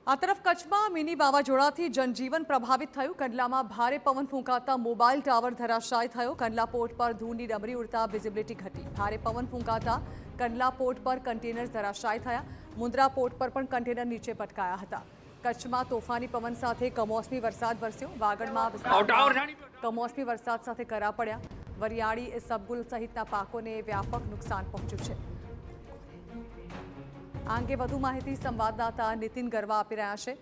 આ તરફ કચ્છમાં મિની વાવાઝોડાથી જનજીવન પ્રભાવિત થયું। કંડલામાં ભારે પવન ફૂંકાતા મોબાઈલ ટાવર ધરાશાયી થયો। કંડલા પોર્ટ પર ધૂળની ડમરી ઉડતા વિઝિબિલિટી ઘટી। ભારે પવન ફૂંકાતા કંડલા પોર્ટ પર કન્ટેનર ધરાશાયી થયા। મુન્દ્રા પોર્ટ પર પણ કન્ટેનર નીચે પટકાયા હતા। કચ્છમાં તોફાની પવન સાથે કમોસમી વરસાદ વરસ્યો। વાગડમાં કમોસમી વરસાદ સાથે કરા પડ્યા। વરિયાળી ઇસબગુલ સહિતના પાકોને વ્યાપક નુકસાન પહોંચ્યું છે। આ અંગે વધુ માહિતી સંવાદદાતા નીતિન ગરવા આપી રહ્યા છે।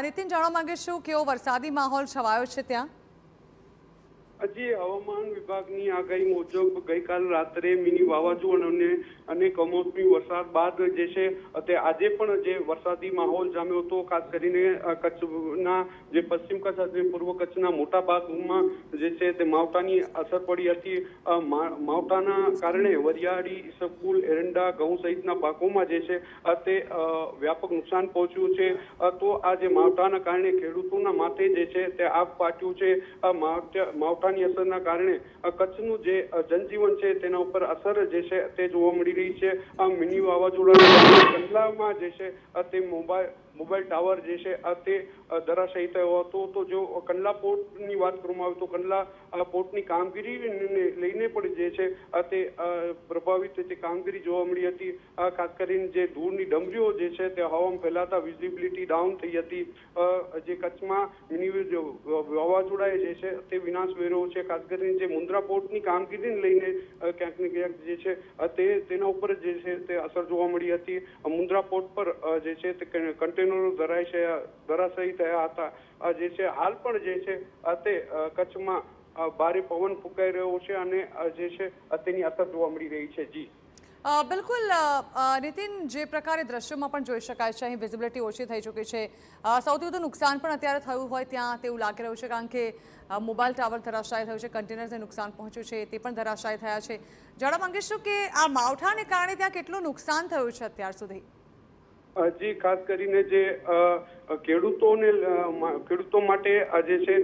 નીતિન, જાણવા માંગીશું કેવો વરસાદી માહોલ છવાયો છે ત્યાં? હજી હવામાન વિભાગની આગાહી મુજબ ગઈકાલ રાત્રે મિની વાવાઝોડું અને કમોસમી વરસાદ બાદ જે છે તે આજે પણ જે વરસાદી માહોલ જામ્યો હતો। ખાસ કરીને કચ્છના જે પશ્ચિમ કચ્છ અને પૂર્વ કચ્છના મોટા ભાગમાં જે છે તે માવઠાની અસર પડી હતી। માવઠાના કારણે વરિયાળી, ઇસબગુલ, એરંડા, ઘઉં સહિતના પાકોમાં જે છે તે વ્યાપક નુકસાન પહોંચ્યું છે। તો આ જે માવઠાના કારણે ખેડૂતોના માથે જે છે તે આગ ફાટ્યું છે। માવઠાની અસરના કારણે કચ્છનું જે જનજીવન છે તેના ઉપર અસર જે છે તે જોવા મળી રહી છે। આ મિની વાવાઝોડા કંડલામાં જે છે તે મોબાઈલ ટાવર જે છે તે ધરાશાયી થયો હતો। તો જો કંડલા પોર્ટની વાત કરવામાં આવે તો કંડલા પોર્ટની કામગીરીને લઈને પણ જે છે તે પ્રભાવિત તે કામગીરી જોવા મળી હતી। ખાસ કરીને જે ધૂળની ડમરીઓ જે છે તે હવામાં ફેલાતા વિઝિબિલિટી ડાઉન થઈ હતી। જે કચ્છમાં મિની વાવાઝોડાએ જે છે તે વિનાશ વેર્યો છે। ખાસ કરીને જે મુન્દ્રા પોર્ટની કામગીરીને લઈને ક્યાંક ને ક્યાંક જે છે તેના ઉપર જે છે તે અસર જોવા મળી હતી। મુન્દ્રા પોર્ટ પર જે છે તે કન્ટેનરો ધરાશાયી થયા હતા। જે છે હાલ પણ જે છે તે કચ્છમાં ભારે પવન ફૂંકાઈ રહ્યો છે અને જે છે તેની અસર જોવા મળી રહી છે। જી બિલકુલ નીતિન, જે પ્રકારે દ્રશ્યોમાં પણ જોઈ શકાય છે, અહીં વિઝિબિલિટી ઓછી થઈ ચૂકી છે। સૌથી વધુ નુકસાન પણ અત્યારે થયું હોય ત્યાં તેવું લાગી રહ્યું છે, કારણ કે મોબાઈલ ટાવર ધરાશાયી થયું છે, કન્ટેનરને નુકસાન પહોંચ્યું છે, તે પણ ધરાશાયી થયા છે। જાણવા માંગીશું કે આ માવઠાને કારણે ત્યાં કેટલું નુકસાન થયું છે અત્યાર સુધી? જી, ખાસ કરીને જે ખેડૂતો માટે જે છે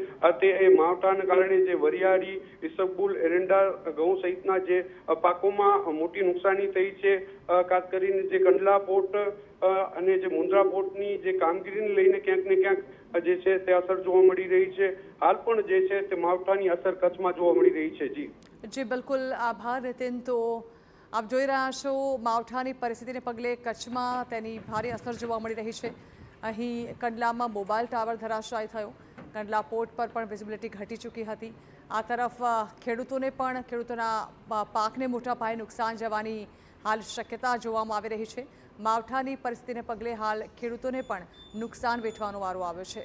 તે માવઠાના કારણે જે વરિયાળી, ઇસબગુલ, એરંડા, ઘઉં સહિતના જે પાકોમાં મોટી નુકસાની થઈ છે। ખાસ કરીને જે કંડલા પોર્ટ અને જે મુન્દ્રા પોર્ટની જે કામગીરીને લઈને ક્યાંક ને ક્યાંક જે છે તે અસર જોવા મળી રહી છે। હાલ પણ જે છે તે માવઠાની અસર કચ્છમાં જોવા મળી રહી છે। જી બિલકુલ, આભાર નીતિન। તો આપ જોઈ રહ્યા છો, માવઠાની પરિસ્થિતિને પગલે કચ્છમાં તેની ભારે અસર જોવા મળી રહી છે। અહીં કંડલામાં મોબાઈલ ટાવર ધરાશાયી થયો। કંડલા પોર્ટ પર પણ વિઝિબિલિટી ઘટી ચૂકી હતી। આ તરફ ખેડૂતોને પણ ખેડૂતોના પાકને મોટા પાયે નુકસાન જવાની હાલ શક્યતા જોવામાં આવી રહી છે। માવઠાની પરિસ્થિતિને પગલે હાલ ખેડૂતોને પણ નુકસાન વેઠવાનો વારો આવ્યો છે।